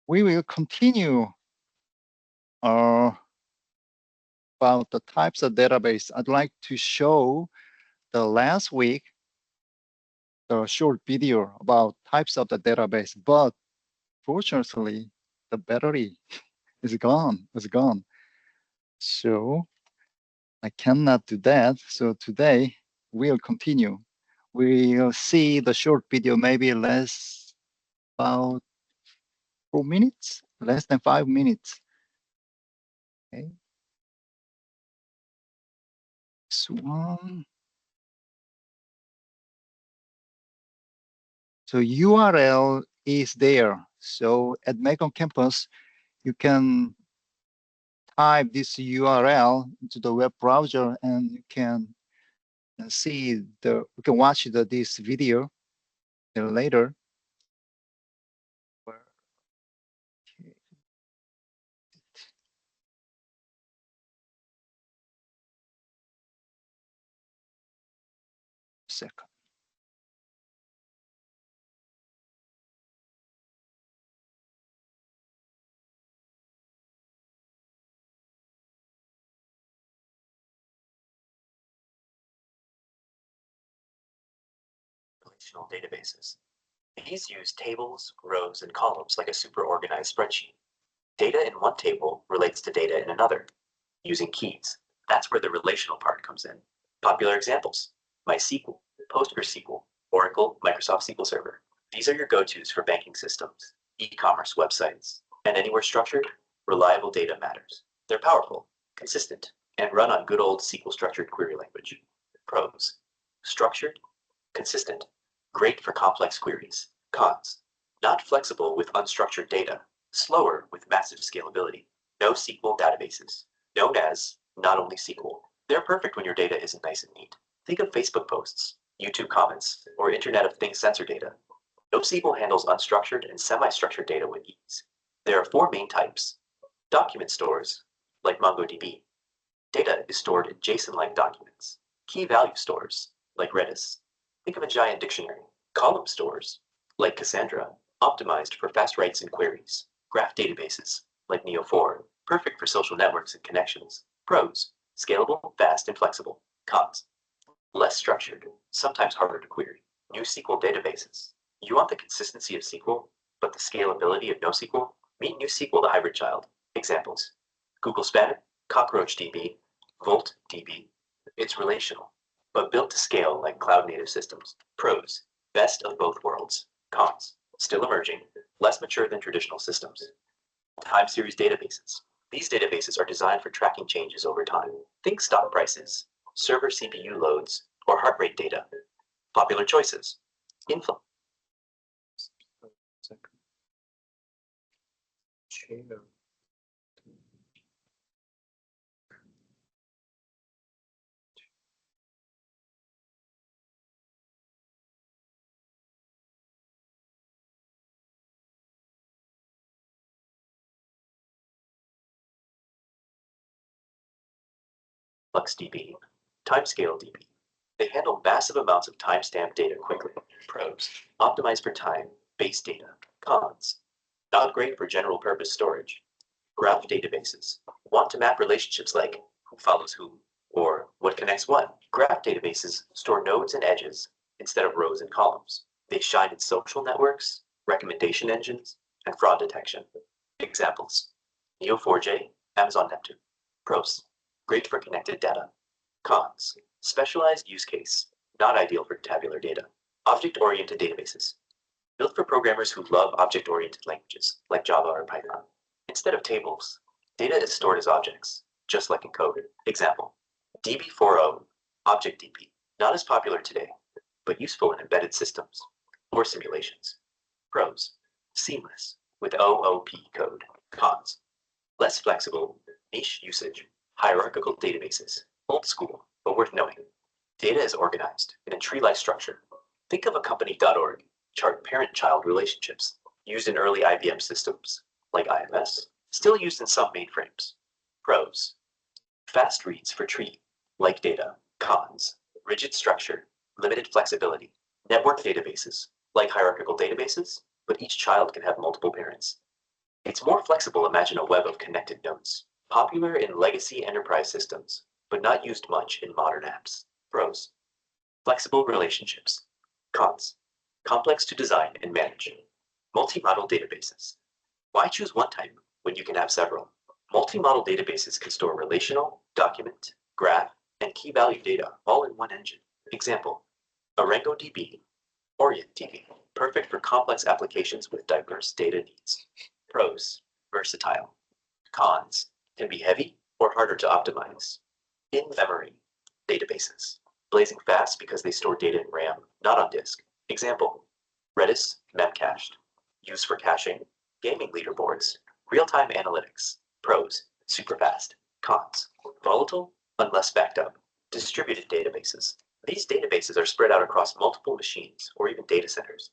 we will continue about the types of database. I'd like to show the last week, the short video about types of the database, but fortunately, the battery is gone. So I cannot do that. So today we'll continue. We'll see the short video, maybe about 4 minutes, less than 5 minutes. Okay. This one. So URL is there. So at Mekong campus, you can type this URL into the web browser and you can see you can watch this video later. Okay. Second. Relational databases. These use tables, rows, and columns like a super organized spreadsheet. Data in one table relates to data in another, using keys. That's where the relational part comes in. Popular examples: MySQL, PostgreSQL, Oracle, Microsoft SQL Server. These are your go-tos for banking systems, e-commerce websites, and anywhere structured, reliable data matters. They're powerful, consistent, and run on good old SQL structured query language. Pros: structured, consistent, great for complex queries. Cons: not flexible with unstructured data, slower with massive scalability. NoSQL databases, known as not only SQL. They're perfect when your data isn't nice and neat. Think of Facebook posts, YouTube comments, or Internet of Things sensor data. NoSQL handles unstructured and semi-structured data with ease. There are 4 main types. Document stores, like MongoDB. Data is stored in JSON-like documents. Key value stores, like Redis. Think of a giant dictionary. Column stores, like Cassandra, optimized for fast writes and queries. Graph databases, like Neo4, perfect for social networks and connections. Pros: scalable, fast, and flexible. Cons: less structured, sometimes harder to query. NewSQL databases. You want the consistency of SQL, but the scalability of NoSQL? Meet NewSQL, the hybrid child. Examples: Google Spanner, CockroachDB, VoltDB. It's relational, but built to scale like cloud-native systems. Pros: best of both worlds. Cons: still emerging, less mature than traditional systems. Time series databases. These databases are designed for tracking changes over time. Think stock prices, server CPU loads, or heart rate data. Popular choices: Info. FluxDB, Timescale DB. They handle massive amounts of timestamp data quickly. Pros: optimized for time, base data. Cons: not great for general purpose storage. Graph databases. Want to map relationships like who follows who, or what connects what? Graph databases store nodes and edges instead of rows and columns. They shine in social networks, recommendation engines, and fraud detection. Examples: Neo4j, Amazon Neptune. Pros: great for connected data. Cons: specialized use case, not ideal for tabular data. Object-oriented databases. Built for programmers who love object-oriented languages, like Java or Python. Instead of tables, data is stored as objects, just like in code. Example: DB40, ObjectDB. Not as popular today, but useful in embedded systems or simulations. Pros: seamless, with OOP code. Cons: less flexible, niche usage. Hierarchical databases. Old school, but worth knowing. Data is organized in a tree-like structure. Think of a company.org, chart parent-child relationships, used in early IBM systems, like IMS, still used in some mainframes. Pros: fast reads for tree-like data. Cons: rigid structure, limited flexibility. Network databases, like hierarchical databases, but each child can have multiple parents. It's more flexible. Imagine a web of connected nodes, popular in legacy enterprise systems, but not used much in modern apps. Pros: flexible relationships. Cons: complex to design and manage. Multi-model databases. Why choose one type when you can have several? Multi-model databases can store relational, document, graph, and key value data all in one engine. Example: ArengoDB, OrientDB, perfect for complex applications with diverse data needs. Pros: versatile. Cons: can be heavy or harder to optimize. In-memory databases. Blazing fast because they store data in RAM, not on disk. Example: Redis Memcached. Used for caching, gaming leaderboards, real-time analytics. Pros: super fast. Cons: volatile unless backed up. Distributed databases. These databases are spread out across multiple machines or even data centers.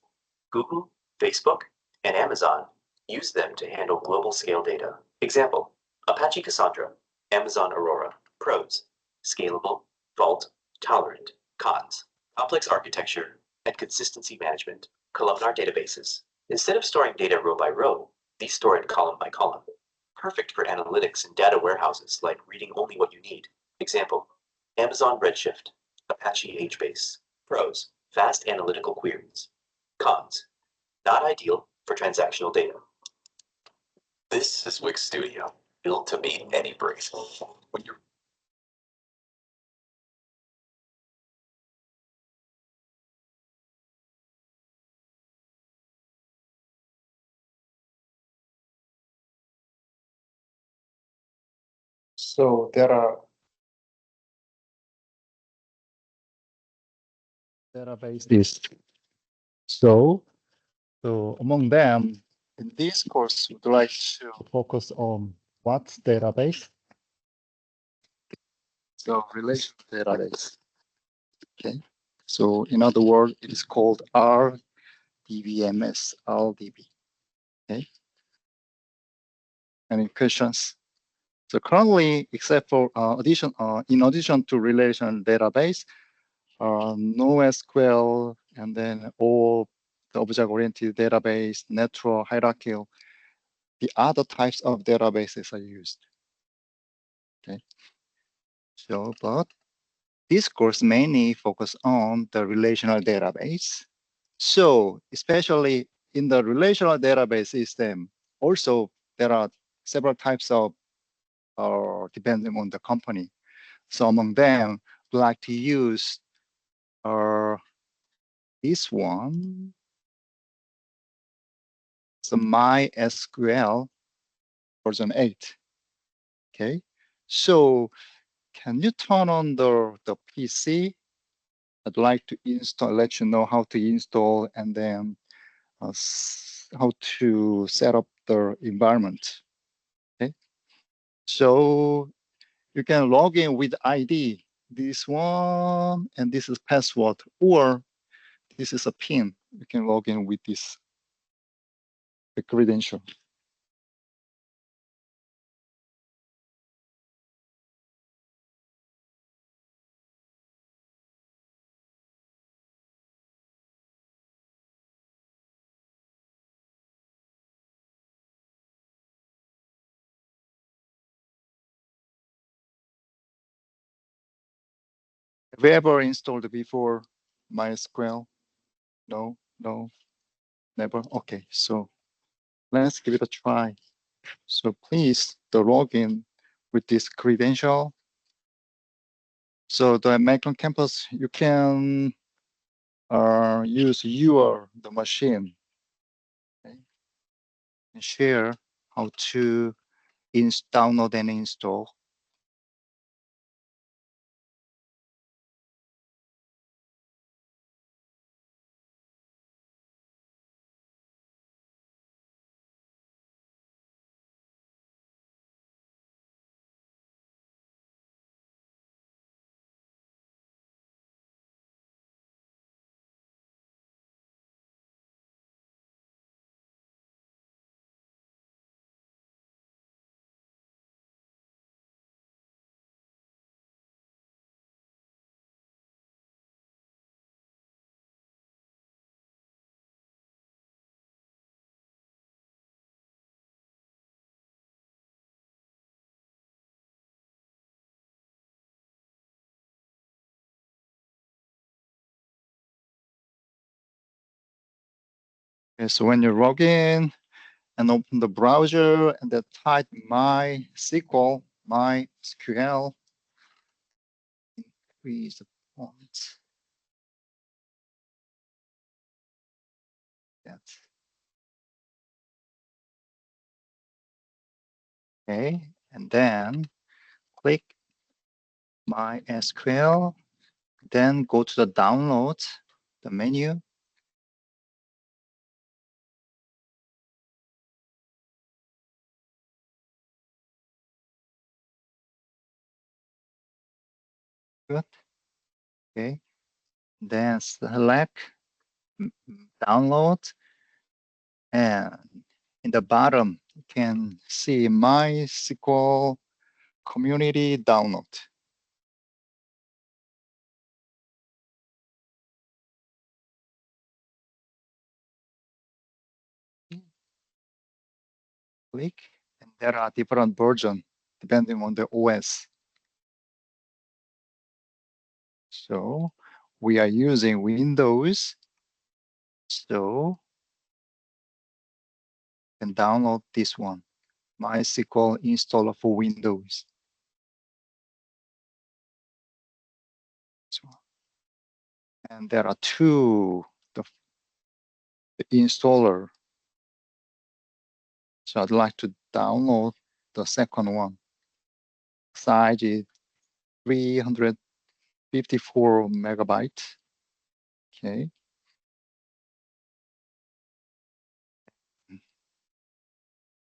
Google, Facebook, and Amazon use them to handle global scale data. Example: Apache Cassandra, Amazon Aurora. Pros: scalable, fault tolerant. Cons: complex architecture and consistency management. Columnar databases. Instead of storing data row by row, these store it column by column. Perfect for analytics and data warehouses, like reading only what you need. Example: Amazon Redshift, Apache HBase. Pros: fast analytical queries. Cons: not ideal for transactional data. This is Wix Studio, built to meet any brief. When you're So there are databases. So, so among them, in this course, we'd like to focus on what database? So relational database. Okay. So in other words, it is called RDBMS, RDB. Okay. Any questions? So currently, except for in addition to relational database, NoSQL, and then all the object-oriented database, network, hierarchical, the other types of databases are used. Okay. So, but this course mainly focus on the relational database. So, especially in the relational database system, also there are several types of, depending on the company. So among them, we like to use this one. So MySQL version 8. Okay. So can you turn on the PC? I'd like to install, let you know how to install and then how to set up the environment. Okay. So you can log in with ID, this one, and this is password, or this is a PIN. You can log in with this the credential. Have you ever installed before MySQL? No, no, never. Okay, so let's give it a try. So please, the login with this credential. So the Macron campus, you can use the machine, okay, and share how to download and install. Okay, so when you log in and open the browser and then type MySQL, MySQL, increase the font. That's okay, and then click MySQL, then go to the download, the menu. Good. Okay. Then select download, and in the bottom you can see MySQL community download. Click, and there are different versions depending on the OS. So we are using Windows, so you can download this one, MySQL installer for Windows. So, and there are two, the installer. So I'd like to download the second one. Size is 354 megabytes. Okay.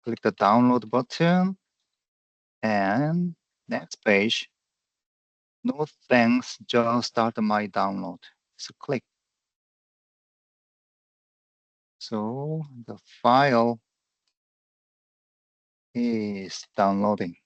Click the download button, and next page. No thanks, just start my download. So click. So the file is downloading.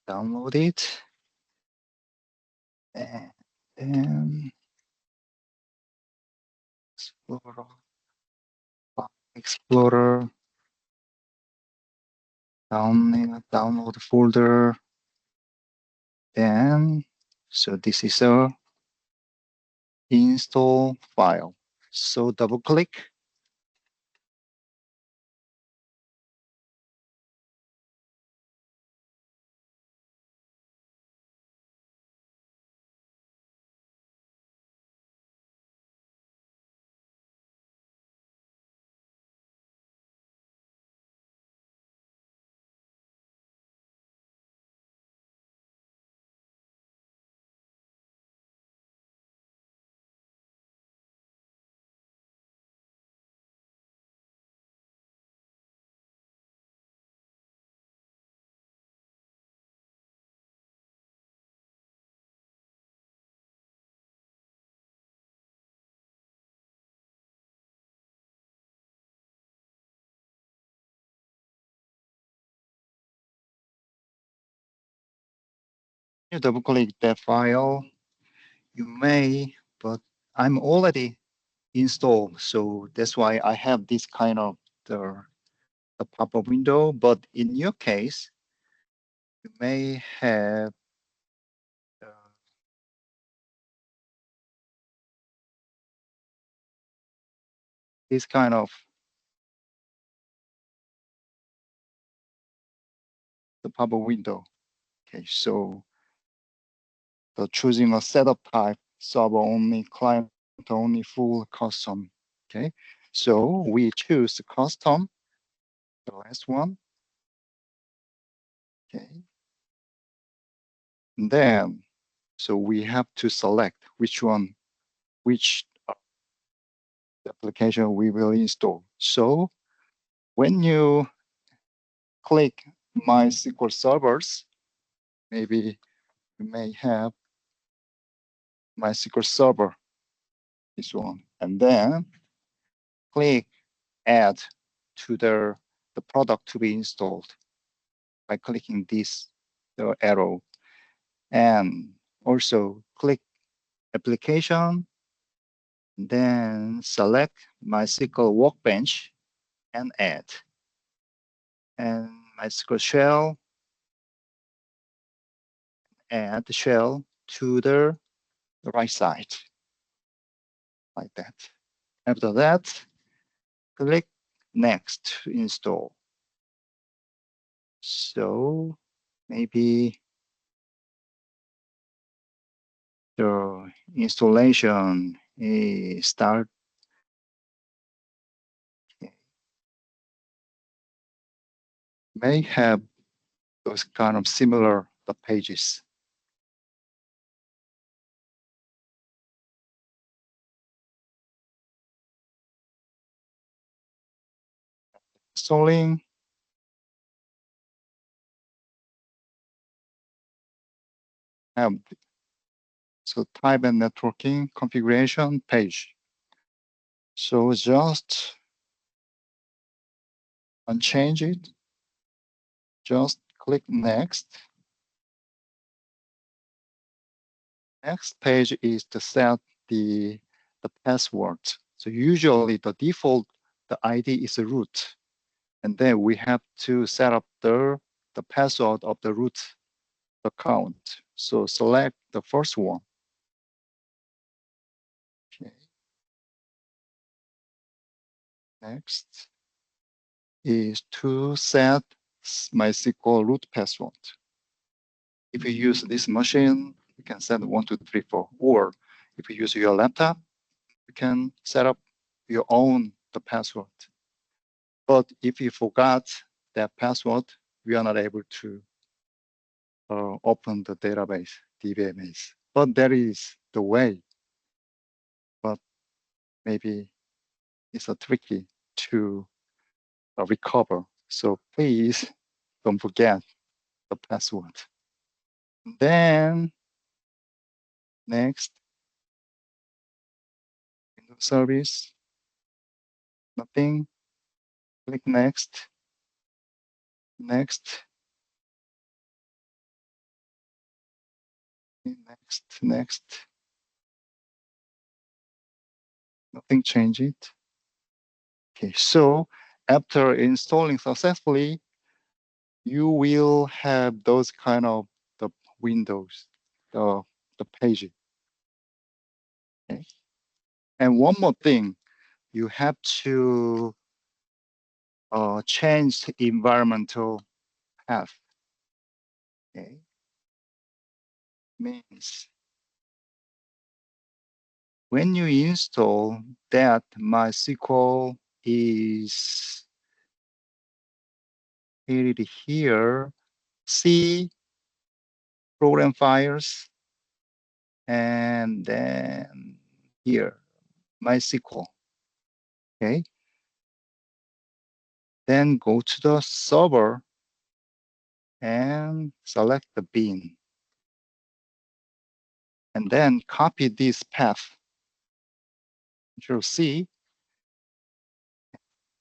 Download it. And then Explorer, download folder. Then, so this is a install file. So double click. You double click that file. You may, but I'm already installed. So that's why I have this kind of the pop-up window. But in your case, you may have this kind of the pop-up window. Okay, so the choosing a setup type, server only, client only, full custom. Okay, so we choose custom, the last one. Okay, and then so we have to select which one, which application we will install. So when you click MySQL servers, maybe you may have MySQL Server, this one, and then click Add to the product to be installed by clicking this the arrow, and also click Application, then select MySQL Workbench and Add, and MySQL Shell, add the shell to the right side, like that. After that, click Next to install. So maybe the installation is start. May have those kind of similar the pages. Installing, have so type and networking configuration page. So just unchange it. Just click next. Next page is to set the password. So usually the default, the ID is a root. And then we have to set up the password of the root account. So select the first one. Okay. Next is to set MySQL root password. If you use this machine, you can set 1, 2, 3, 4. Or if you use your laptop, you can set up your own the password. But if you forgot that password, we are not able to open the database, DBMS. But that is the way. But maybe it's a tricky to recover. So please don't forget the password. Then next, Windows service, nothing. Click next, next, next. Nothing change it. Okay, so after installing successfully, you will have those kind of the windows, the page. Okay. And one more thing, you have to change the environmental path. Okay. Means when you install that MySQL is created here, C program files, and then here, MySQL. Okay. Then go to the server and select the bin. And then copy this path. Control C,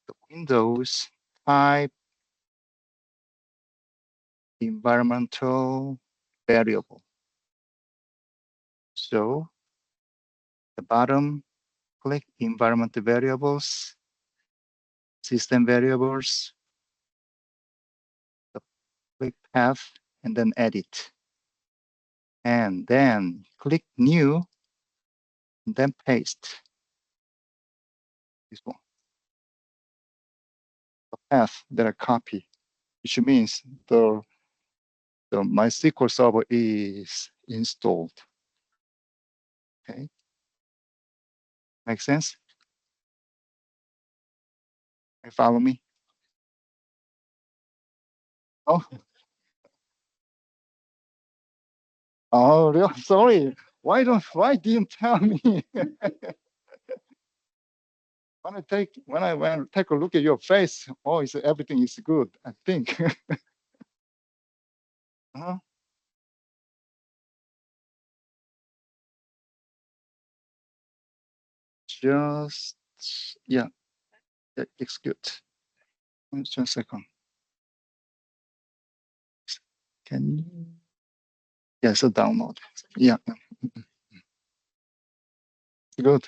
the Windows type environmental variable. So the bottom, click environmental variables, system variables, click path, and then edit. And then click new, and then paste this one, the path that I copy, which means the MySQL server is installed. Okay, make sense? You follow me? Oh, oh, really? Sorry. Why didn't tell me? when I take a look at your face, oh, everything is good, I think. Huh? Just, yeah, execute. Just a second. Can you? Yes, download. Yeah, good.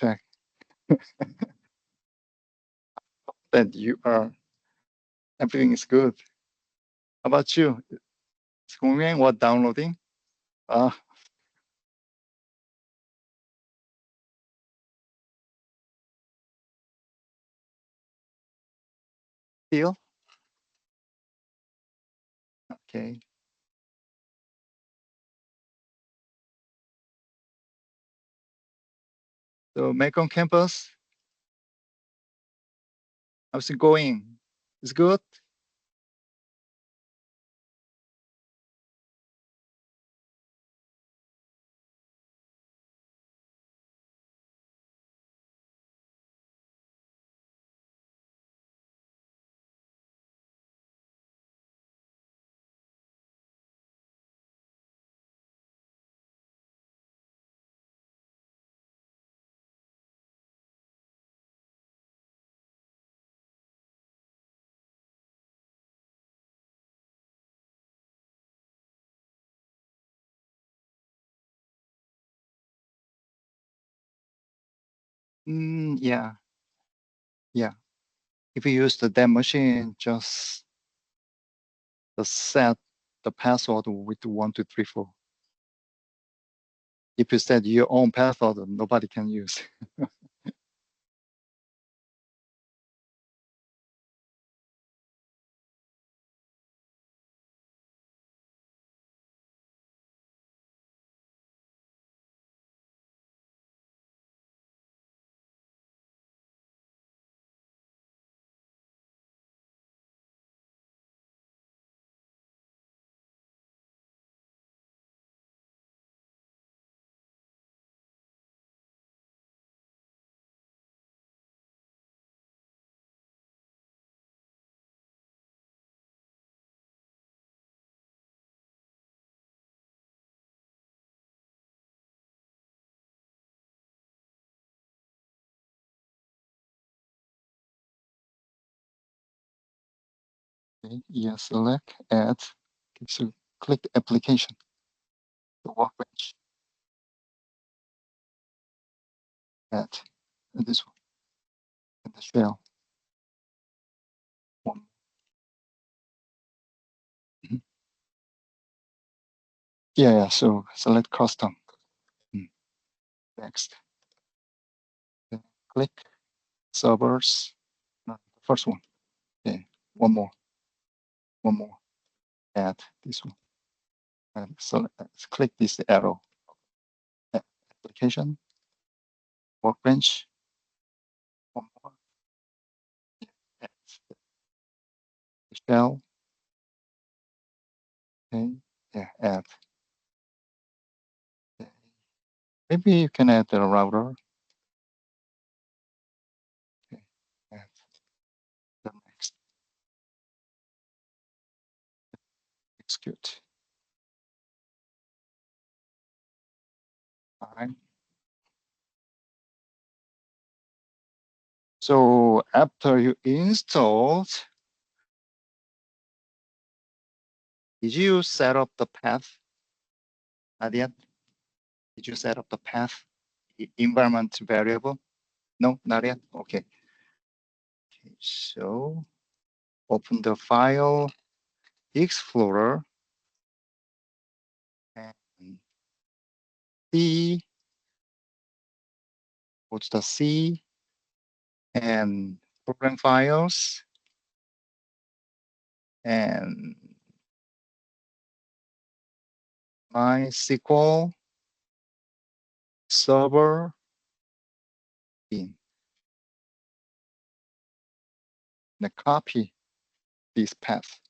Check that you are, everything is good. How about you? Is Hongyan what downloading? Uh, Still? Okay. So Macon campus, how's it going? It's good? Yeah, yeah. If you use the DEM machine, just set the password with 1, 2, 3, 4. If you set your own password, nobody can use. Okay, yeah, select add. Okay, so click the application, the workbench, add, and this one, and the shell. One. Mhm. Yeah, so select custom. Mm, Next. Then click servers. No, the first one. Okay, one more. Add this one. And so click this arrow. Application, workbench, one more. Add the shell. Okay, yeah, add. Okay. Maybe you can add the router. Okay, add the next. Execute. All right. So after you installed, did you set up the path? Not yet. Did you set up the path? Environment variable? No, not yet. Okay. Okay. So open the file Explorer and C. Go to the C and program files and MySQL server in the copy this path.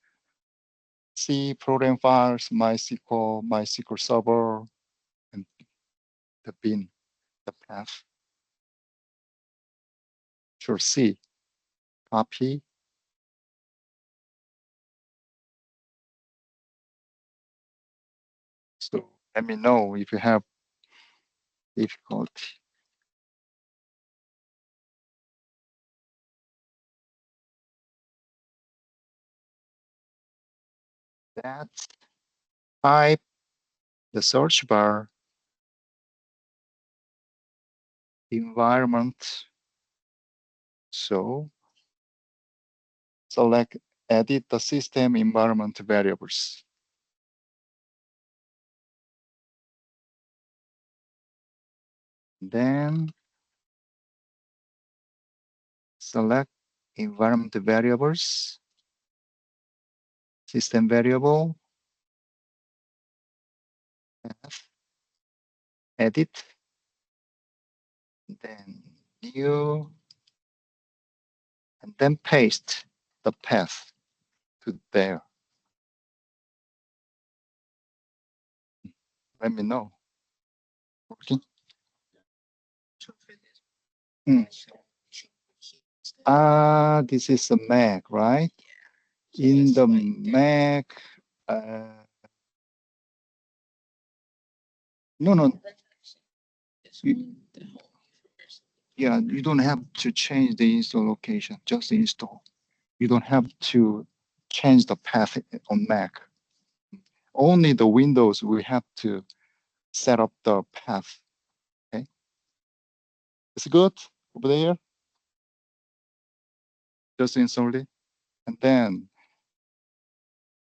C program files, MySQL server, and the bin, the path. Sure, C. copy. So let me know if you have difficulty. That's type the search bar environment. So select edit the system environment variables. Then select environment variables, system variable, edit, then new, and then paste the path to there. Let me know. Working? This is a Mac, right? In the Mac, no. Yeah, you don't have to change the install location, just install. You don't have to change the path on Mac. Only the Windows we have to set up the path. Okay, it's good over there. Just install it, and then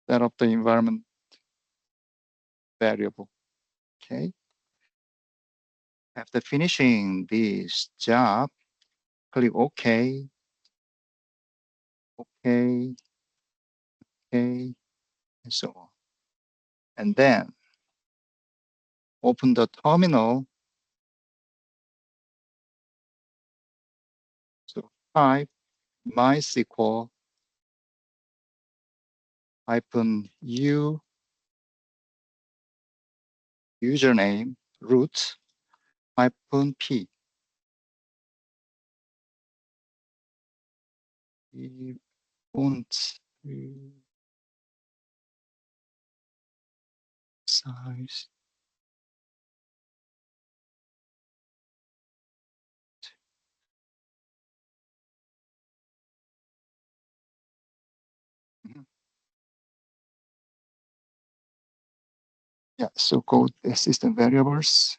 set up the environment variable. Okay. After finishing this job, click OK, OK, OK, and so on. And then open the terminal. So type MySQL -u username root -p. Font size. Mhm. Yeah, so go the system variables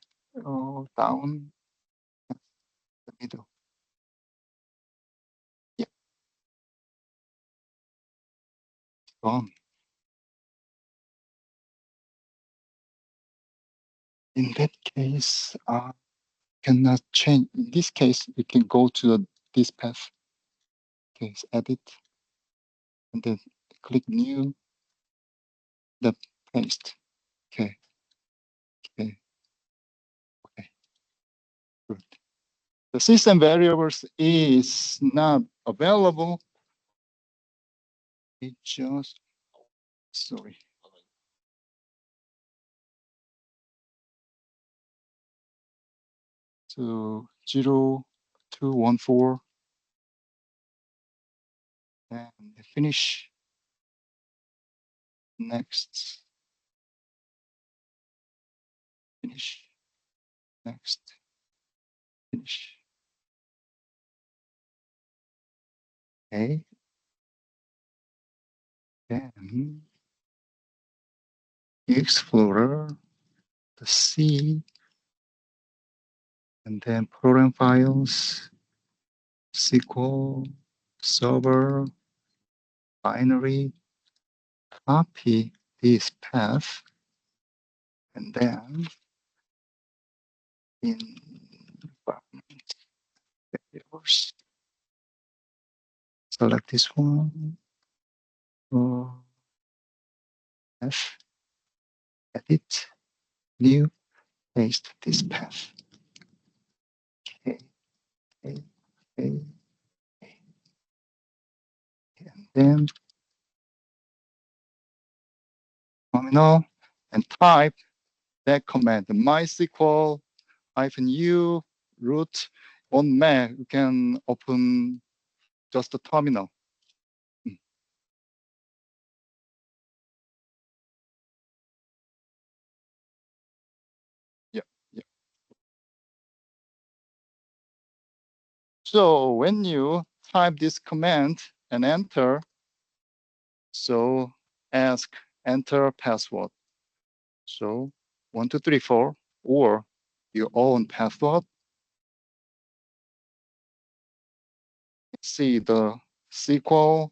down the middle. Yeah, gone. In that case, cannot change. In this case, we can go to this path. Okay, so edit, and then click new, the paste. Okay, okay, okay, good. The system variables is not available. It just, sorry. So 0214 and finish. Next, finish, next, finish. Okay, then Explorer, the C, and then program files, SQL, server, binary, copy this path, and then in environment variables, select this one, F, edit, new, paste this path. Okay, okay, okay. And then terminal and type that command, MySQL -u root on Mac. You can open just the terminal. Mm. Yeah, yeah. So when you type this command and enter, so ask enter password. So 1234 or your own password. See the SQL,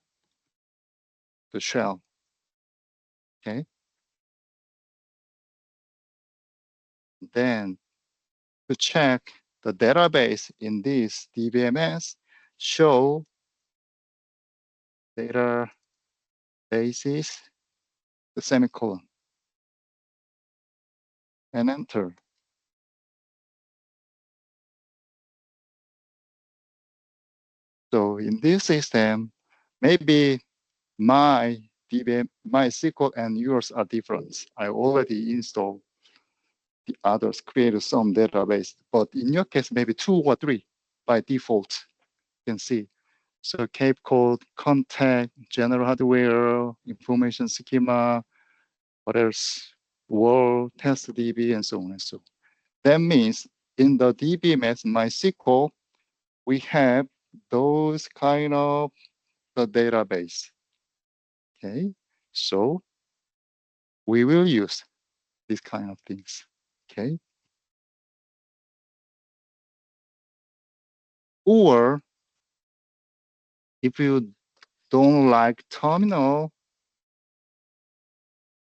the shell. Okay. Then to check the database in this DBMS, show databases, the semicolon, and enter. So in this system, maybe my DBM, my SQL and yours are different. I already installed the others, created some database, but in your case, maybe 2 or 3 by default, you can see. So Cape Code, contact, general hardware, information schema, what else? World, test DB, and so on and so on. That means in the DBMS MySQL, we have those kind of the database. Okay, so we will use these kind of things. Okay, or if you don't like terminal,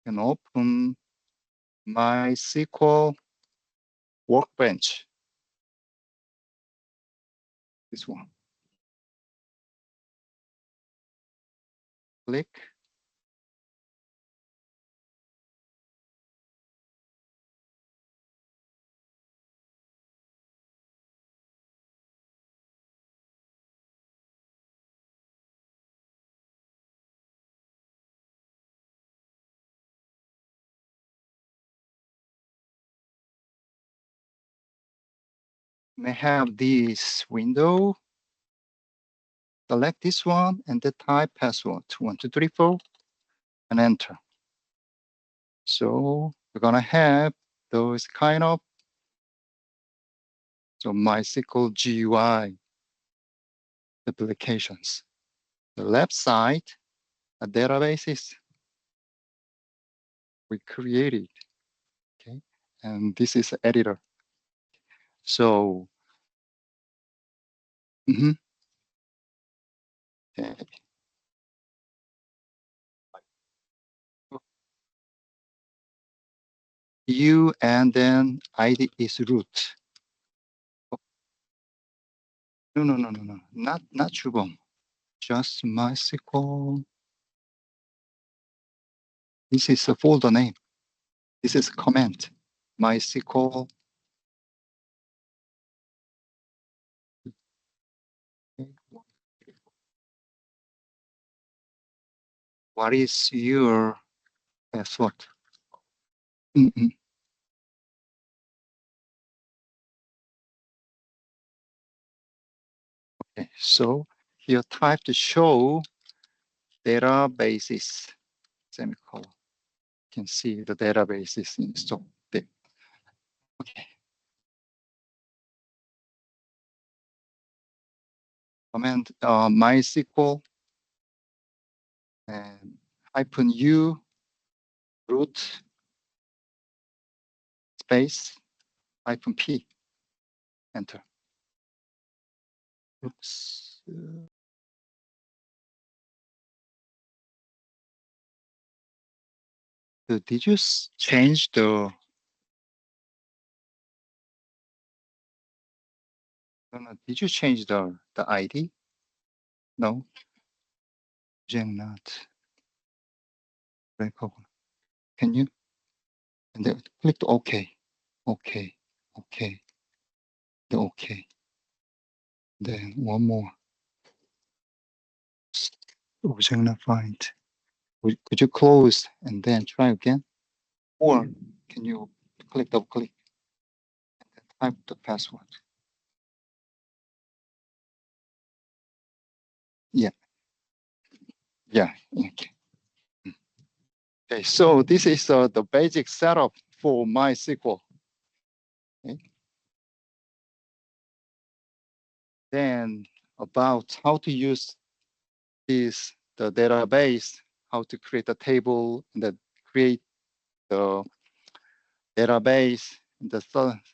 you can open MySQL Workbench. This one. Click. May have this window. Select this one and the type password 1234 and enter. So we're gonna have those kind of MySQL GUI applications. The left side, a databases we created. Okay, and this is the editor. So, okay. U and then ID is root. No, no, no, no, no, not 주범. Just MySQL. This is a folder name. This is command. MySQL. What is your password? Mm-mm. Okay, so here type to show databases, semicolon. You can see the database is installed there. Okay. Command MySQL and -u root space -p. Enter. Oops. Did you change the? No, no, did you change the ID? No, not. Can you? And then click the OK, OK, OK, the OK. Then one more. Object not find. Could you close and then try again? Or can you double click and then type the password? Yeah, yeah. Okay. Okay, so this is the basic setup for MySQL. Okay. Then about how to use the database, how to create a table, and then create the database, the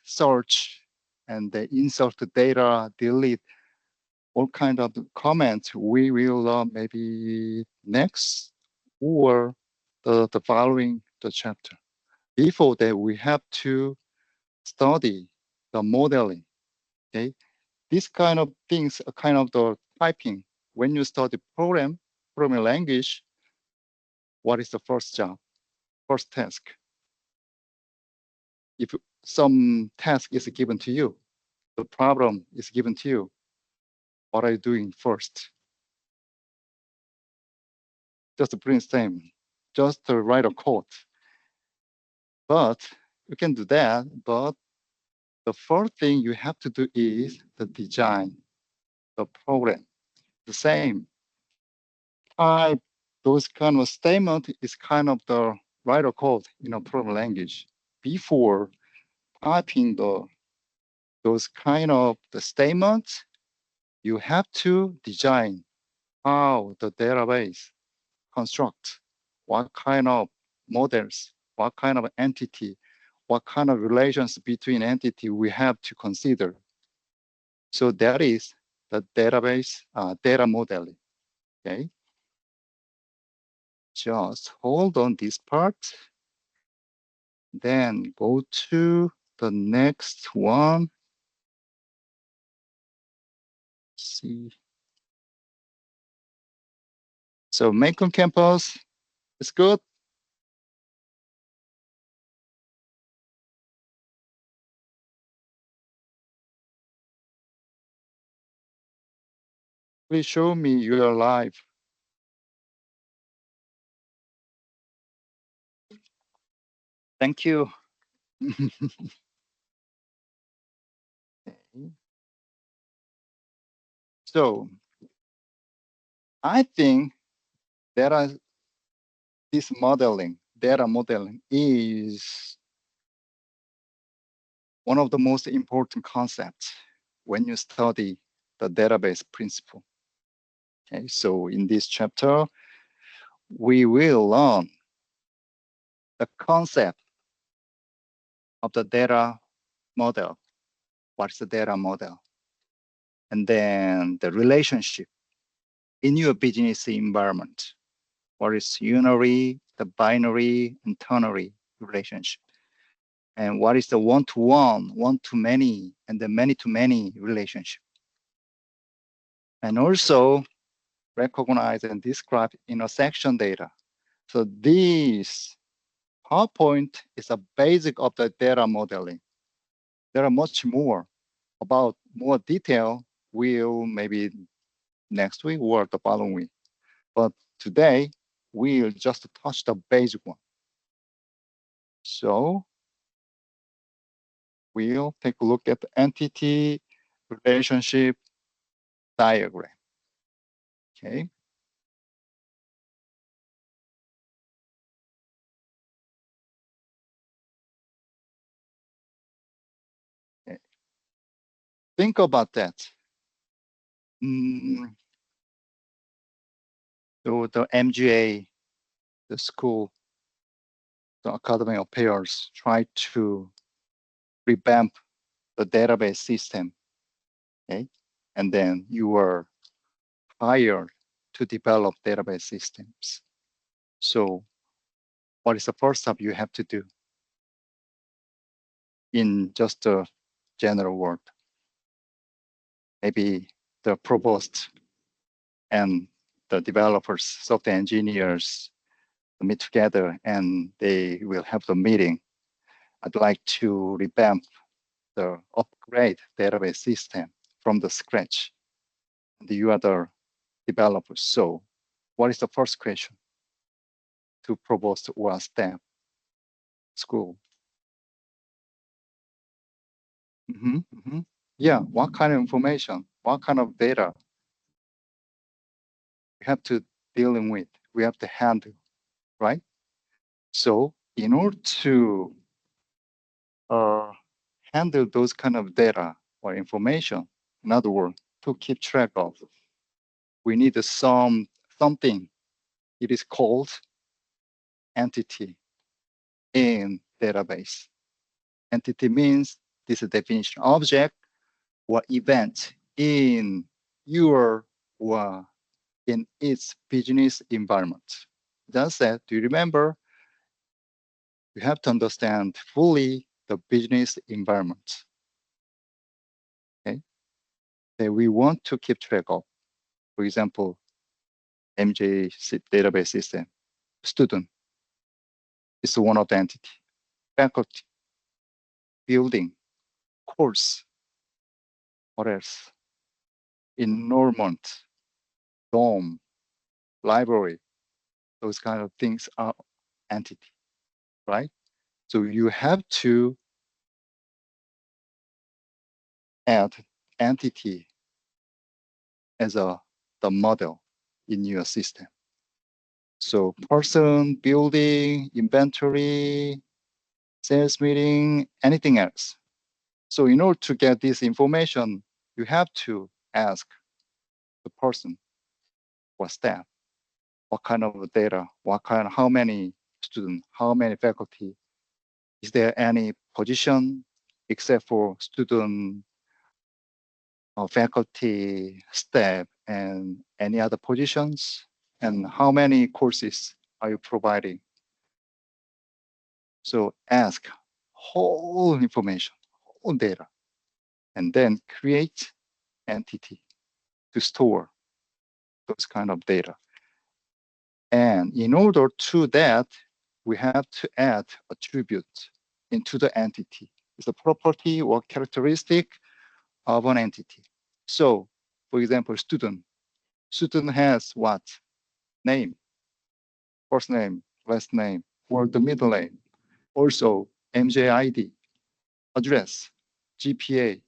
search, and the insert the data, delete, all kind of comments. We will maybe next or the following the chapter. Before that, we have to study the modeling. Okay, this kind of things are kind of the typing. When you study programming language, what is the first job, first task? If some task is given to you, the problem is given to you, what are you doing first? Just brainstorm, just to write a code. But you can do that, but the first thing you have to do is the design, the program. The same type, those kind of statement is kind of the writer code in a program language. Before typing those kind of the statements, you have to design how the database construct, what kind of models, what kind of entity, what kind of relations between entity we have to consider. So that is the database data modeling. Okay, just hold on this part, then go to the next one. See, so Macon campus is good. Please show me you are live. Thank you. So I think there are this modeling, data modeling is one of the most important concepts when you study the database principle. Okay, so in this chapter, we will learn the concept of the data model. What's the data model? And then the relationship in your business environment. What is unary, the binary, and ternary relationship? And what is the one-to-one, one-to-many, and the many-to-many relationship? And also recognize and describe intersection data. So this PowerPoint is a basic of the data modeling. There are much more about more detail will maybe next week or the following week. But today, we'll just touch the basic one. So we'll take a look at the entity relationship diagram. Okay. Okay. Think about that. So the MGA, the school, the academic affairs try to revamp the database system. Okay. And then you are hired to develop database systems. So what is the first step you have to do in just a general word? Maybe the provost and the developers, software engineers meet together and they will have the meeting. I'd like to revamp the upgrade database system from the scratch. And you are the developers. So what is the first question to provost or staff, school? Yeah, what kind of information? What kind of data? have to dealing with, we have to handle, right? So in order to handle those kind of data or information, in other words, to keep track of, we need something. It is called entity in database. Entity means this is definition object or event in your or in its business environment. That said, do you remember? You have to understand fully the business environment. Okay, that we want to keep track of. For example, MJ database system. Student is one of the entity. Faculty, building, course, what else? Enrollment, dorm, library, those kind of things are entity, right? So you have to add entity as the model in your system. So person, building, inventory, sales meeting, anything else. So in order to get this information, you have to ask the person or staff, what kind of data, how many students, how many faculty, is there any position except for student or faculty, staff, and any other positions? And how many courses are you providing? So ask whole information, whole data, and then create entity to store those kind of data. And in order to that, we have to add attribute into the entity. It's a property or characteristic of an entity. So, for example, student. Student has what? Name, first name, last name, or the middle name. Also, MJID, address, GPA,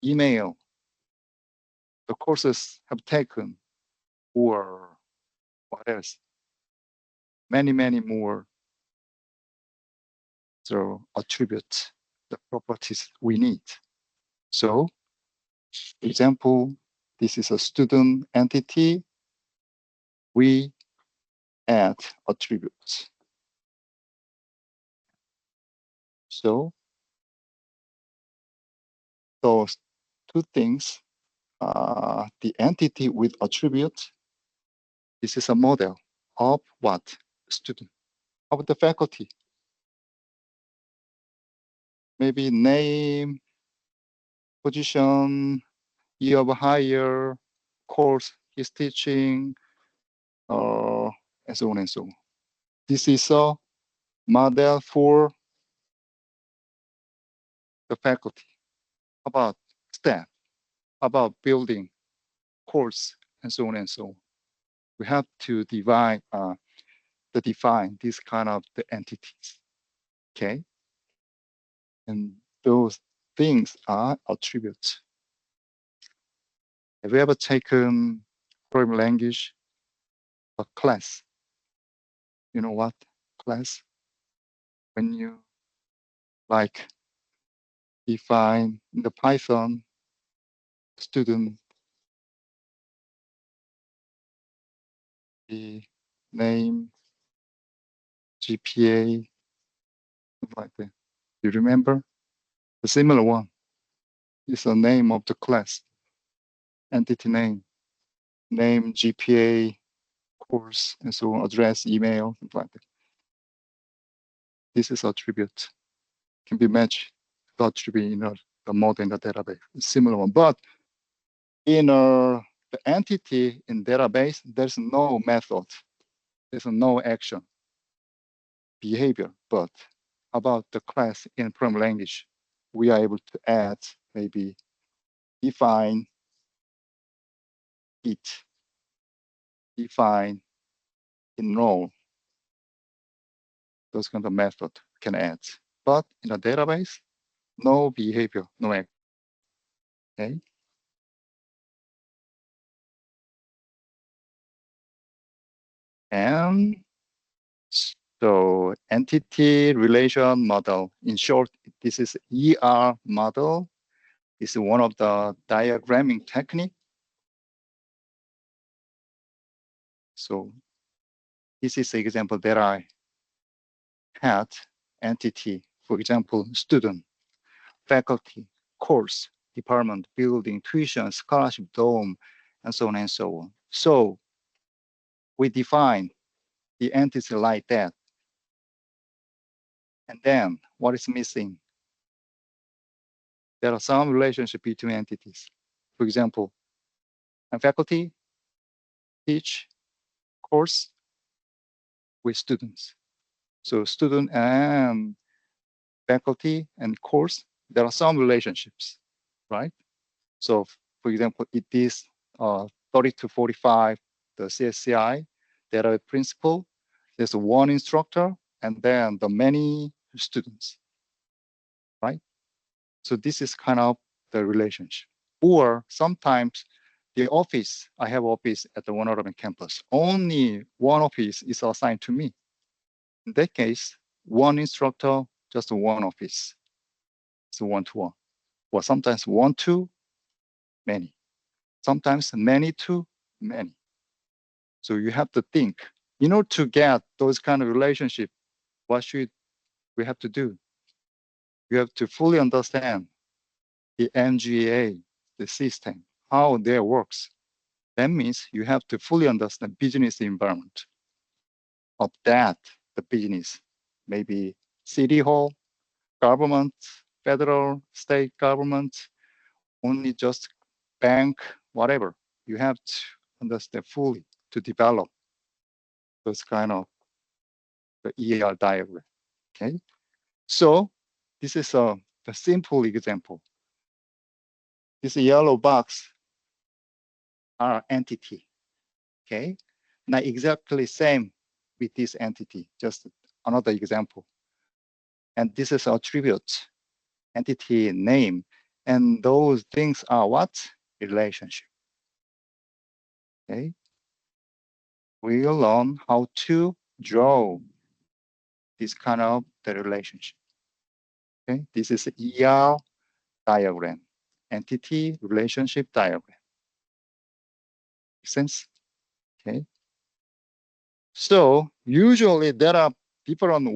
email, the courses have taken, or what else? Many, many more. So attribute the properties we need. So, for example, this is a student entity. We add attributes. So those two things, the entity with attribute, this is a model of what? Student, of the faculty. Maybe name, position, year of hire, course he's teaching, and so on and so on. This is a model for the faculty, about staff, about building, course, and so on and so on. We have to define this kind of the entities, okay? And those things are attributes. Have you ever taken programming language, a class? You know what? Class, when you like define in the Python student, the name, GPA, like that. You remember? The similar one is the name of the class, entity name, GPA, course, and so on, address, email, something like that. This is attribute, can be matched to attribute in the model in the database, similar one. But in the entity in database, there's no method, there's no action, behavior. But about the class in programming language, we are able to add, maybe define it, define enroll, those kind of method can add. But in a database, no behavior, no action. Okay. And so entity relation model, in short, this is ER model. This is one of the diagramming technique. So this is the example that I had entity, for example, student, faculty, course, department, building, tuition, scholarship, dome, and so on and so on. So we define the entity like that. And then what is missing? There are some relationship between entities. For example, a faculty teach course with students. So student and faculty and course, there are some relationships, right? So for example, it is 30 to 45, the CSCI data principle. There's one instructor and then the many students, right? So this is kind of the relationship. Or sometimes the office, I have office at the One Urban campus. Only one office is assigned to me. In that case, one instructor, just one office. It's one-to-one. Or sometimes one to many. Sometimes many to many. So you have to think, in order to get those kind of relationship, what should we have to do? You have to fully understand the MGA, the system, how that works. That means you have to fully understand business environment of that, the business, maybe city hall, government, federal, state government, only just bank, whatever. You have to understand fully to develop those kind of the ER diagram. Okay, so this is a simple example. This yellow box are entity. Okay, not exactly same with this entity, just another example. And this is attribute, entity name, and those things are what? Relationship. Okay, we'll learn how to draw this kind of the relationship. Okay, this is ER diagram, entity relationship diagram. Make sense? Okay. So usually there are different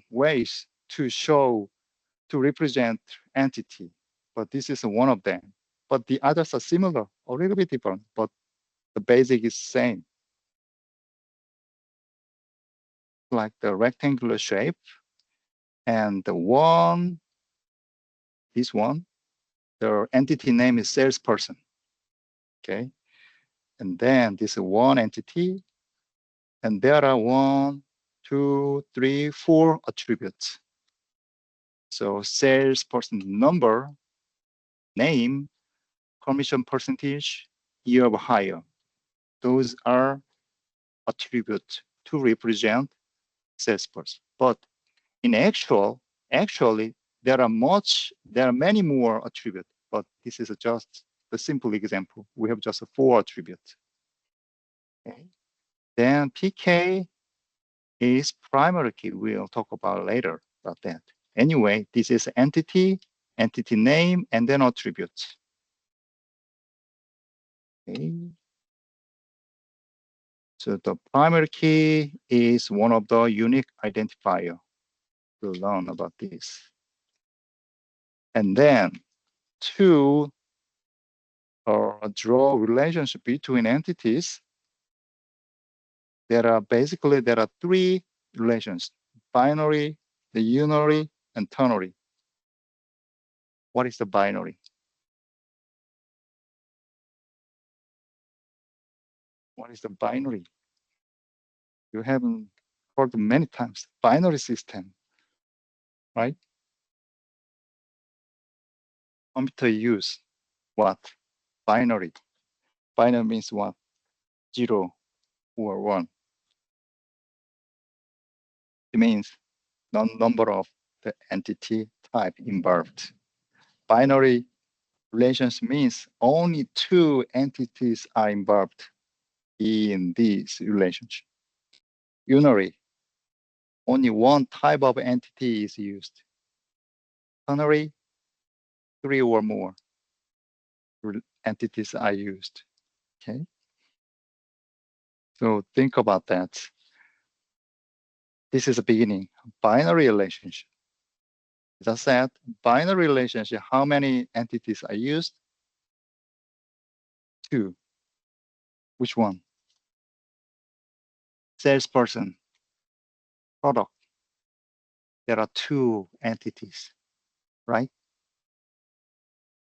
ways to show, to represent entity, but this is one of them. But the others are similar, a little bit different, but the basic is same. Like the rectangular shape, and the one, this one, the entity name is salesperson. Okay, and then this is one entity, and there are 1, 2, 3, 4 attributes. So salesperson number, name, commission percentage, year of hire. Those are attributes to represent salesperson. But in actually, there are many more attributes, but this is just the simple example. We have just 4 attributes. Okay. Then PK is primary key. We'll talk about later about that. Anyway, this is entity name, and then attributes. Okay. So the primary key is one of the unique identifier. We'll learn about this. And then to draw relationship between entities, there are 3 relations: binary, the unary, and ternary. What is the binary? What is the binary? You haven't heard many times. Binary system, right? Computer use what? Binary. Binary means what? 0 or 1. It means number of the entity type involved. Binary relations means only 2 entities are involved in this relationship. Unary, only one type of entity is used. Ternary, 3 or more entities are used. Okay. So think about that. This is the beginning. Binary relationship. As I said, binary relationship, how many entities are used? 2. Which one? Salesperson, product. There are 2 entities, right?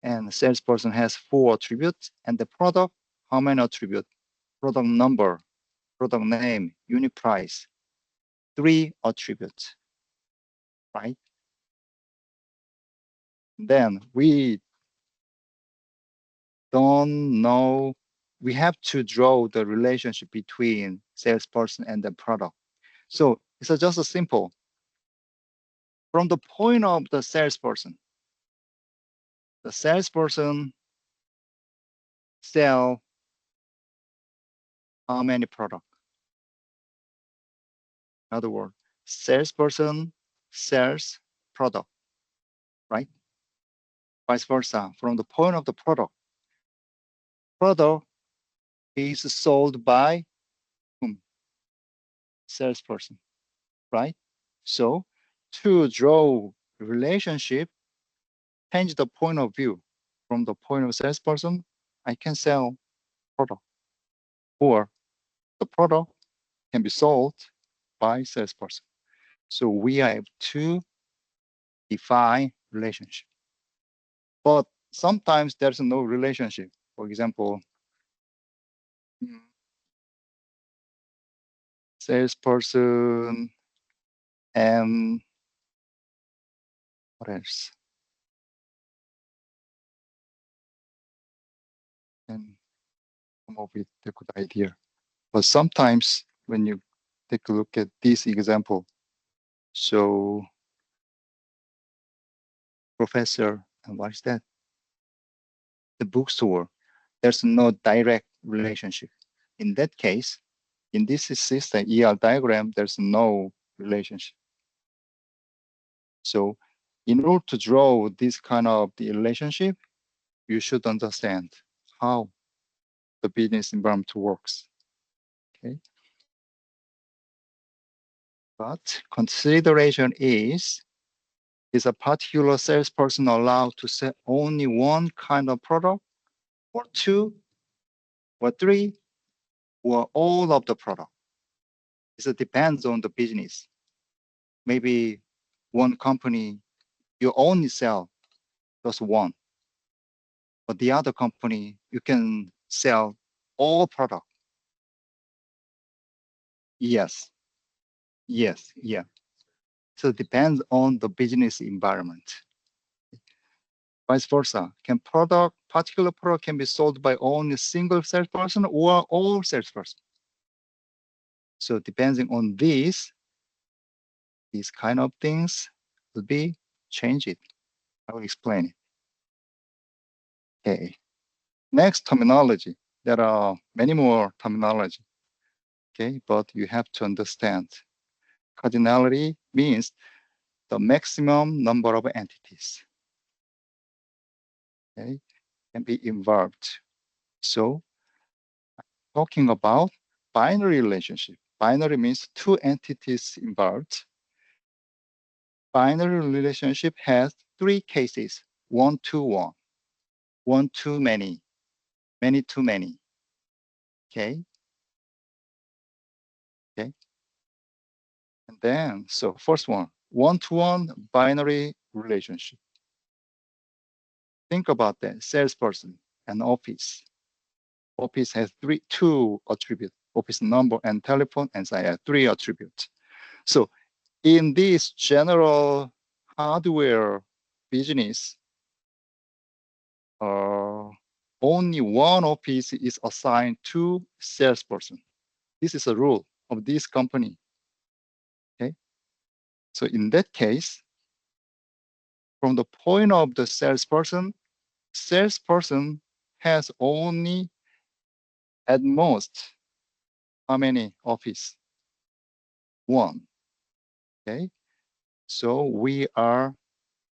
And the salesperson has 4 attributes, and the product, how many attributes? Product number, product name, unit price, 3 attributes, right? Then we don't know, we have to draw the relationship between salesperson and the product. So it's just a simple. From the point of the salesperson sell how many products? In other words, salesperson sells product, right? Vice versa. From the point of the product is sold by whom? Salesperson, right? So to draw relationship, change the point of view. From the point of salesperson, I can sell product, or the product can be sold by salesperson. So we have to define relationship. But sometimes there's no relationship. For example, salesperson and what else? And come up with a good idea. But sometimes when you take a look at this example, so professor, and what is that? The bookstore, there's no direct relationship. In that case, in this system, ER diagram, there's no relationship. So in order to draw this kind of the relationship, you should understand how the business environment works. Okay. But consideration is a particular salesperson allowed to sell only one kind of product, or 2, or 3, or all of the product? It depends on the business. Maybe one company, you only sell just one, but the other company, you can sell all product. Yes, yeah. So it depends on the business environment. Vice versa, particular product can be sold by only a single salesperson or all salesperson. So depending on these kind of things will be changed. I will explain it. Okay. Next, terminology. There are many more terminology. Okay, but you have to understand. Cardinality means the maximum number of entities. Okay, can be involved. So talking about binary relationship. Binary means 2 entities involved. Binary relationship has 3 cases: 1 to 1, 1 to many, many to many. Okay. Okay. And then, so first one, 1 to 1 binary relationship. Think about that. Salesperson and office. Office has 2 attributes: office number and telephone, and so I have 3 attributes. So in this general hardware business, only one office is assigned to salesperson. This is a rule of this company. Okay. So in that case, from the point of the salesperson has only at most how many office? one. Okay, so we are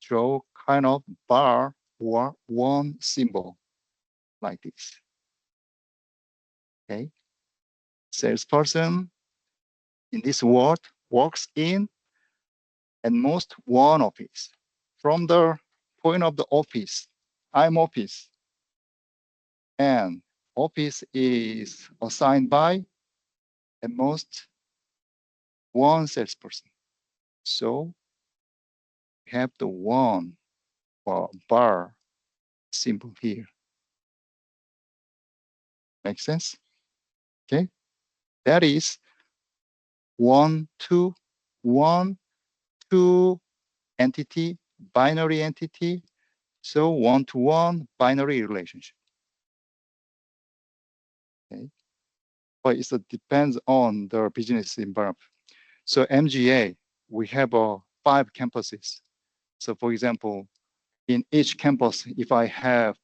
draw kind of bar or one symbol like this. Okay, salesperson in this world works in at most one office. From the point of the office, I'm office, and office is assigned by at most one salesperson. So we have the one bar symbol here. Make sense? Okay, that is one, two entity, binary entity. So one-to-one binary relationship. Okay, but it depends on the business environment. So MGA, we have 5 campuses. So for example, in each campus, if I have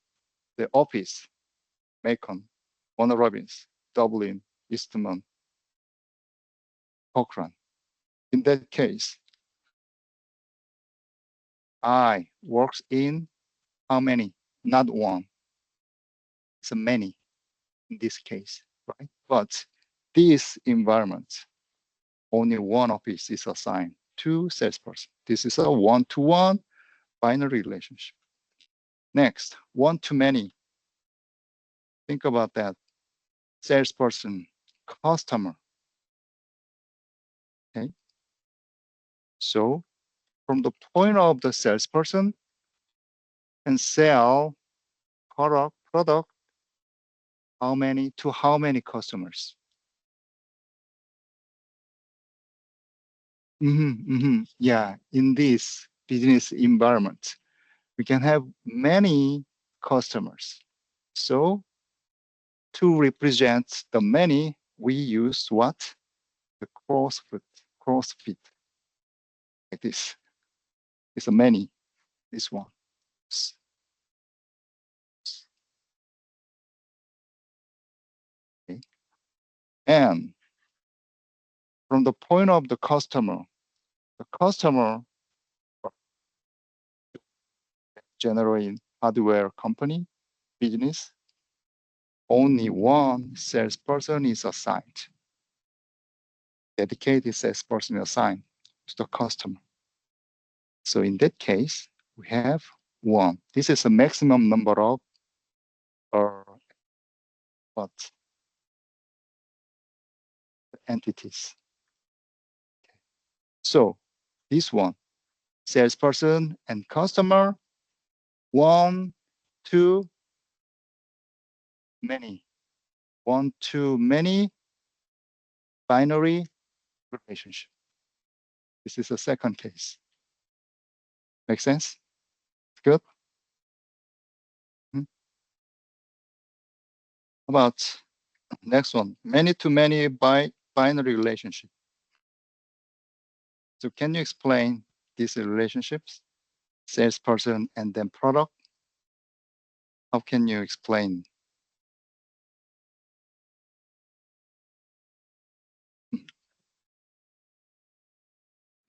the office, Macon, Warner Robins, Dublin, Eastman, Cochrane, in that case, I works in how many? Not one, it's a many in this case, right? But this environment, only one office is assigned to salesperson. This is a one-to-one binary relationship. Next, one-to-many. Think about that. Salesperson, customer. Okay. So from the point of the salesperson can sell product how many customers? Yeah, in this business environment, we can have many customers. So to represent the many, we use what? The crossfit, like this. It's a many, this one. Okay. And from the point of the customer generating hardware company business, only one salesperson is assigned. Dedicated salesperson is assigned to the customer. So in that case, we have one. This is a maximum number of what entities. So this one, salesperson and customer, one, two, many. One to many binary relationship. This is the second case. Make sense? Good? About next one, many to many binary relationship. So can you explain these relationships? Salesperson and then product. How can you explain?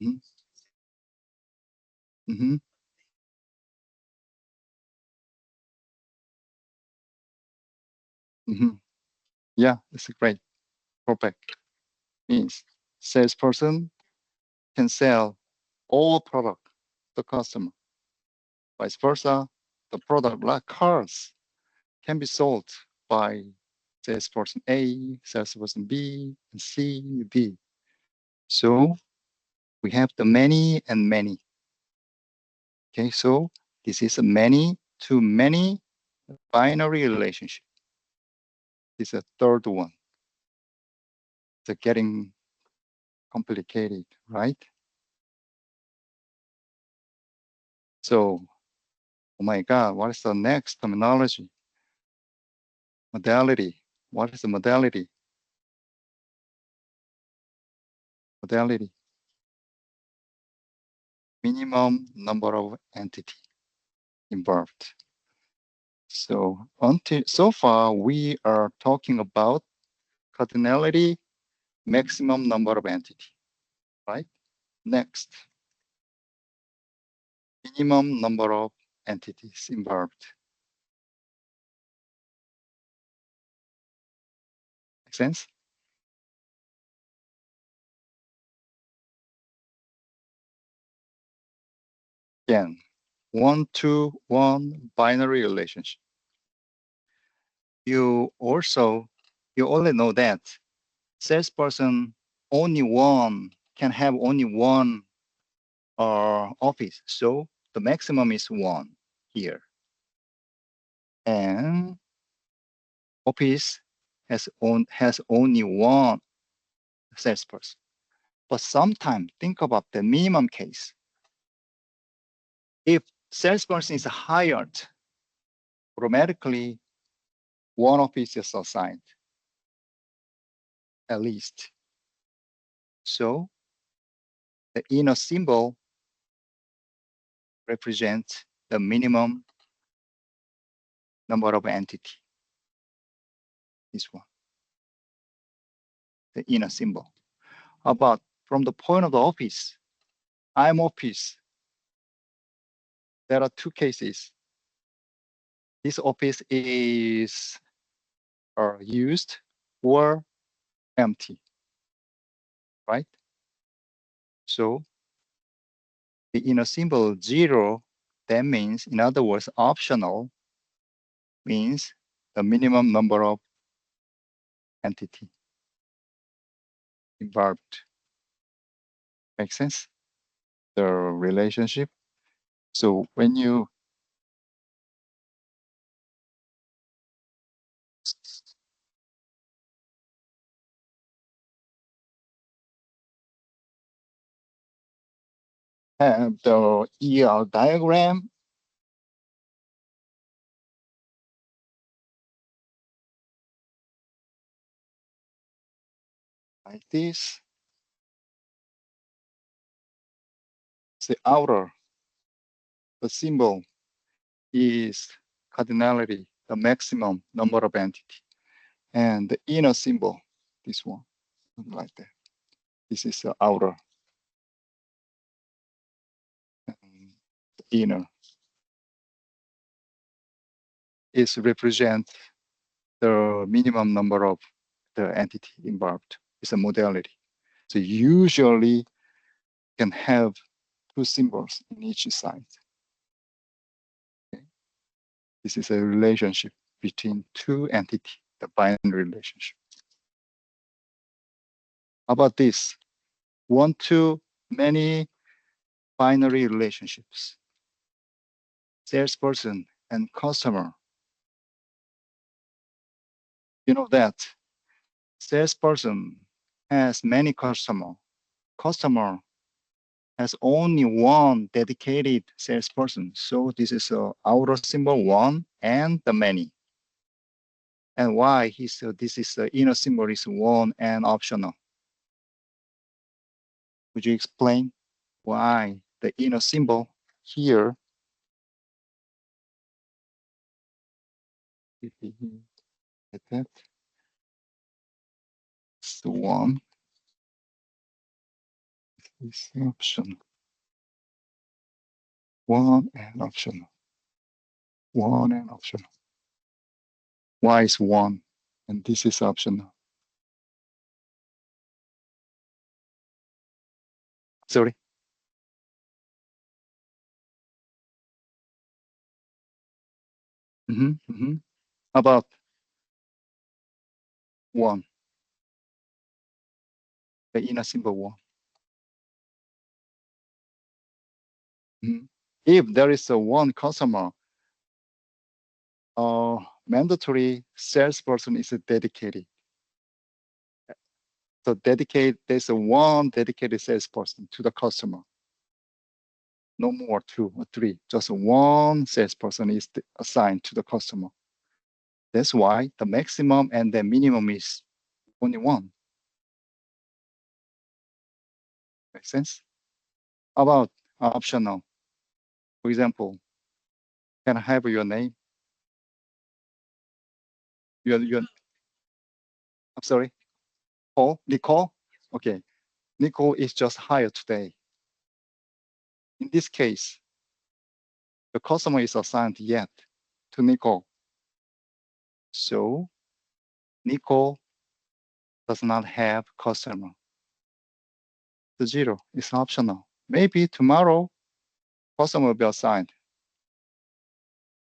Mm-hmm. Mm-hmm. Mm-hmm. Yeah, it's a great. Perfect. Means salesperson can sell all product to the customer. Vice versa, the product like cars can be sold by salesperson A, salesperson B, and C, D. So we have the many and many. Okay, so this is a many to many binary relationship. This is a third one. It's getting complicated, right? So, oh my God, what is the next terminology? Modality. What is the modality? Modality. Minimum number of entity involved. So until so far, we are talking about cardinality, maximum number of entity. right? Next, minimum number of entities involved. Make sense? Again, 1-to-1 binary relationship. You only know that salesperson can have only one office. So the maximum is 1 here. And office has only one salesperson. But sometimes think about the minimum case. If salesperson is hired, automatically one office is assigned, at least. So the inner symbol represents the minimum number of entity. This one, the inner symbol. But from the point of the office, I'm office. There are two cases. This office is used or empty, right? So the inner symbol 0, that means, in other words, optional means the minimum number of entity involved. Make sense? The relationship. So when you have the ER diagram, like this, the outer, the symbol is cardinality, the maximum number of entity. And the inner symbol, this one, like that. This is the outer. And the inner is represent the minimum number of the entity involved. It's a modality. So usually can have two symbols in each side. Okay. This is a relationship between two entities, the binary relationship. How about this? One-to-many binary relationships. Salesperson and customer. You know that salesperson has many customers. Customer has only one dedicated salesperson. So this is a outer symbol 1 and the many. And why this is the inner symbol is 1 and optional. Would you explain why the inner symbol here like that? It's the 1 is optional. 1 and optional. 1 and optional. Why is 1 and this is optional? Sorry. How about 1? The inner symbol 1. If there is a one customer, mandatory salesperson is dedicated. So there's a one dedicated salesperson to the customer. No more 2 or 3, just one salesperson is assigned to the customer. That's why the maximum and the minimum is only 1. Make sense? About optional. For example, can I have your name? I'm sorry, Paul, Nicole? Okay. Nicole is just hired today. In this case, the customer is assigned yet to Nicole. So Nicole does not have customer. The 0 is optional. Maybe tomorrow customer will be assigned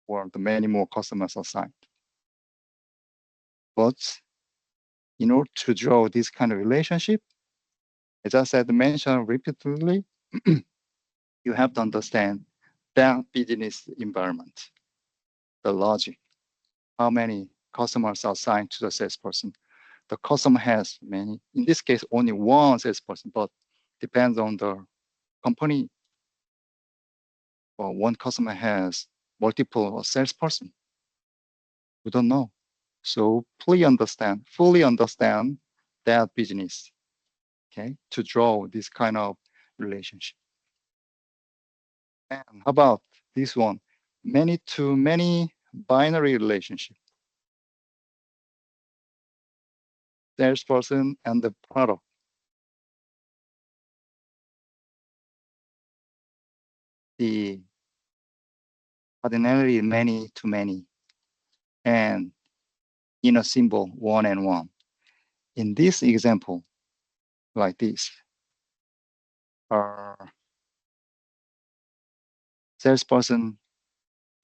or the many more customers assigned. But in order to draw this kind of relationship, as I said, mentioned repeatedly, you have to understand that business environment, the logic, how many customers are assigned to the salesperson. The customer has many, in this case, only one salesperson, but depends on the company. Or one customer has multiple salesperson. We don't know. So fully understand that business, okay, to draw this kind of relationship. And how about this one? Many to many binary relationship. Salesperson and the product. The ordinarily many to many and in a symbol one and one. In this example, like this, our salesperson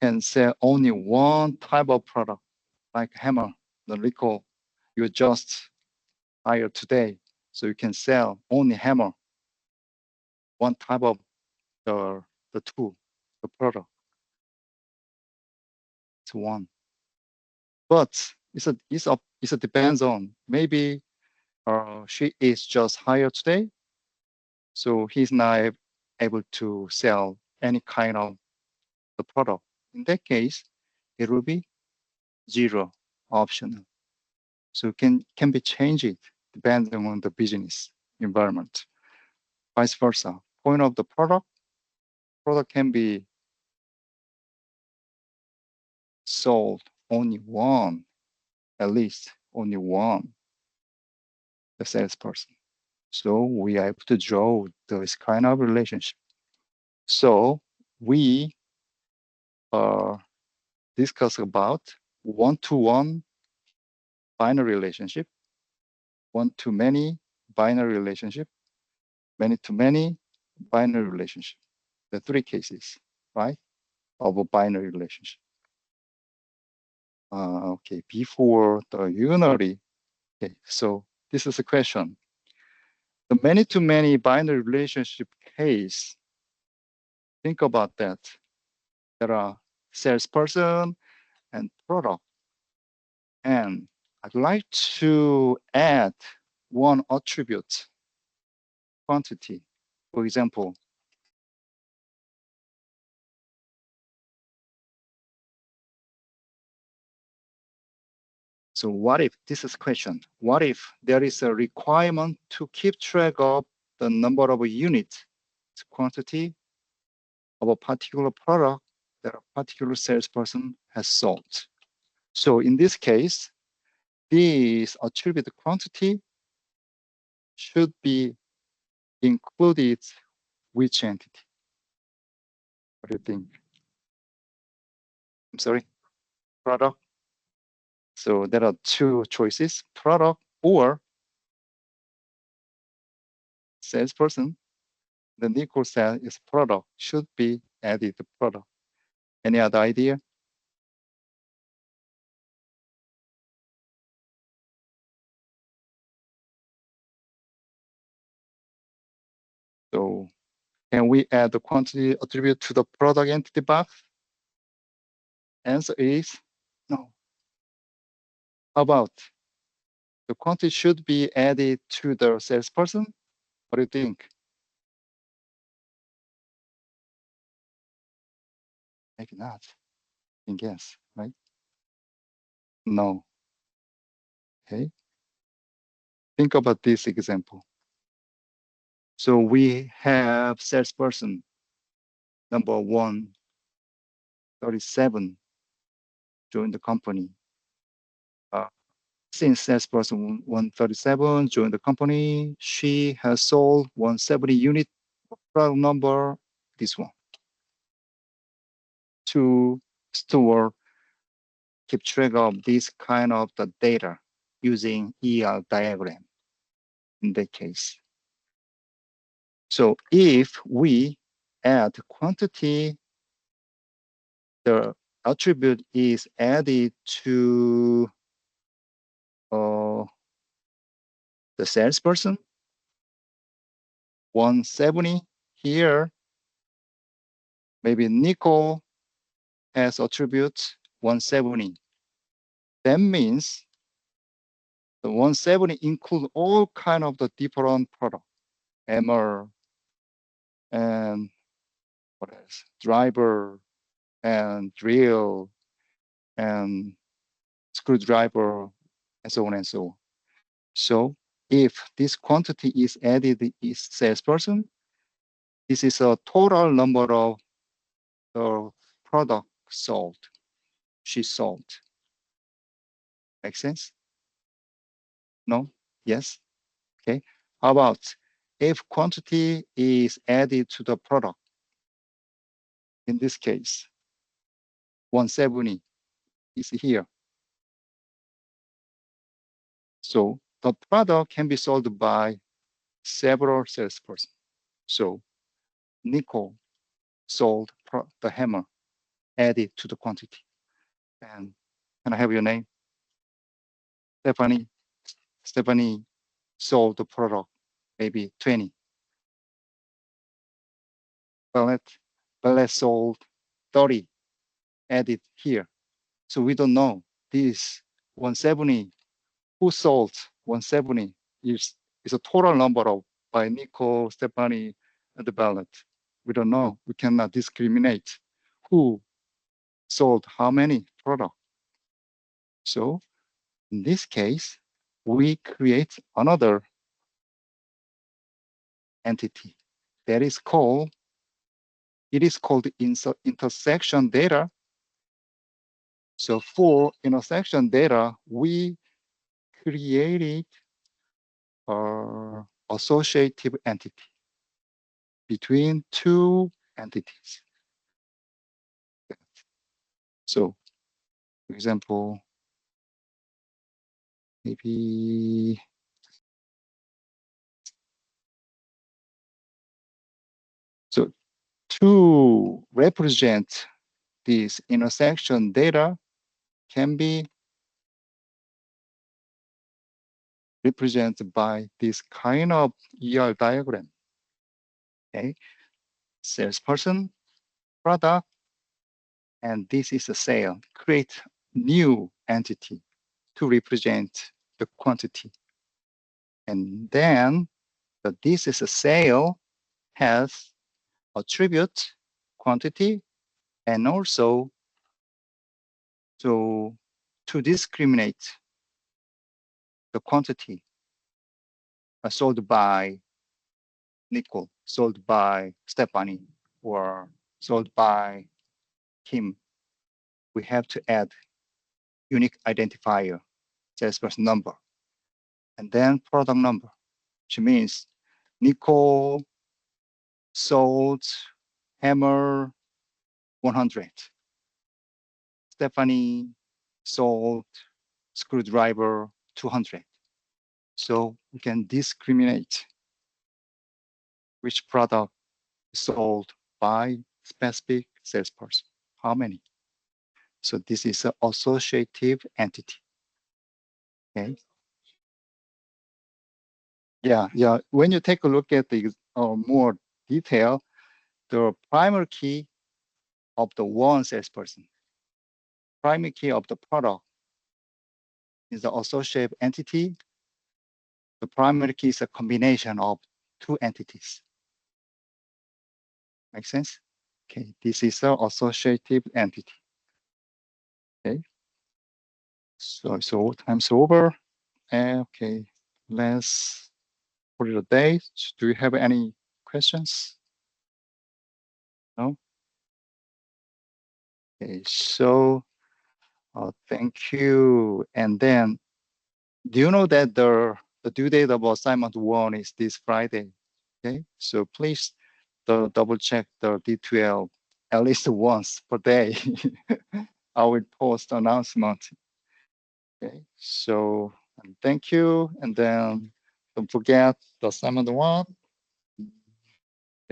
can sell only one type of product, like hammer, the recall you just hired today. So you can sell only hammer, one type of the tool, the product. It's one. But it depends on maybe she is just hired today, so he's not able to sell any kind of the product. In that case, it will be 0 optional. So can be changed depending on the business environment. Vice versa. Point of the product can be sold only one, at least only one, the salesperson. So we are able to draw this kind of relationship. So we discuss about one-to-one binary relationship, one-to-many binary relationship, many-to-many binary relationship. The 3 cases, right, of a binary relationship. Okay, before the unary. Okay, so this is a question. The many-to-many binary relationship case, think about that. There are salesperson and product. And I'd like to add one attribute, quantity. For example, so what if, this is question, what if there is a requirement to keep track of the number of units, quantity of a particular product that a particular salesperson has sold? So in this case, this attribute quantity should be included which entity? What do you think? I'm sorry, product. So there are 2 choices, product or salesperson. The Nicole said is product, should be added to product. Any other idea? So can we add the quantity attribute to the product entity box? Answer is no. How about the quantity should be added to the salesperson? What do you think? Maybe not. I guess, right? No. Okay. Think about this example. So we have salesperson number 137 join the company. Since salesperson 137 joined the company, she has sold 170 unit product number, this one, to store, keep track of this kind of the data using ER diagram in that case. So if we add quantity, the attribute is added to the salesperson, 170 here, maybe nickel has attribute 170. That means the 170 include all kind of the different product, hammer and what else? Driver and drill and screwdriver and so on and so on. So if this quantity is added is salesperson, this is a total number of product sold. She sold. Make sense? No? Yes? Okay. How about if quantity is added to the product? In this case, 170 is here. So the product can be sold by several salespersons. So nickel sold the hammer added to the quantity. And can I have your name? Stephanie. Stephanie sold the product, maybe 20. Ballet sold 30 added here. So we don't know this 170, who sold 170 is a total number of by Nico, Stephanie, and the ballot. We don't know. We cannot discriminate who sold how many products. So in this case, we create another entity that is called, it is called intersection data. So for intersection data, we created an associative entity between two entities. So, for example, maybe so to represent this intersection data can be represented by this kind of ER diagram. Okay, salesperson, product, and this is a sale. Create new entity to represent the quantity. And then this is a sale has attribute, quantity, and also to discriminate the quantity sold by Nicole, sold by Stephanie, or sold by Kim. We have to add unique identifier, salesperson number, and then product number, which means Nicole sold hammer 100. Stephanie sold screwdriver 200. So we can discriminate which product sold by specific salesperson. How many? So this is an associative entity. Okay. Yeah. When you take a look at the more detail, the primary key of the one salesperson, primary key of the product is the associative entity. The primary key is a combination of two entities. Make sense? Okay, this is an associative entity. Okay, so time's over. Okay, let's put it a day. Do you have any questions? No? Okay, so thank you. And then Do you know that the due date of assignment 1 is this Friday? Okay, so please double check the D12 at least once per day. I will post announcement. Okay, so thank you, and then don't forget the assignment 1.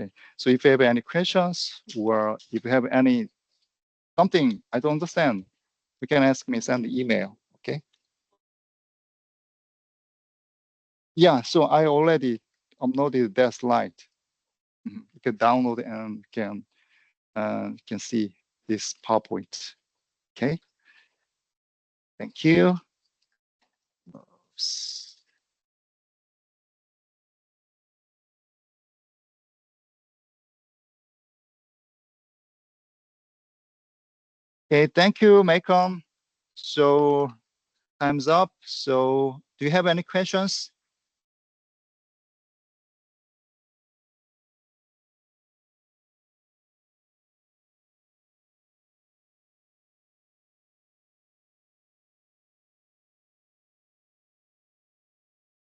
Okay, so if you have any questions or if you have any something I don't understand, you can ask me, send the email. Okay. Yeah, so I already uploaded that slide. You can download and can see this PowerPoint. Okay, thank you. Okay, thank you, Malcolm. So time's up. So do you have any questions?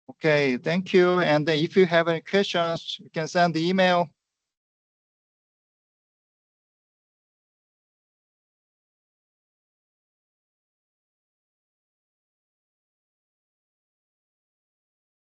Okay, thank you. And if you have any questions, you can send the email.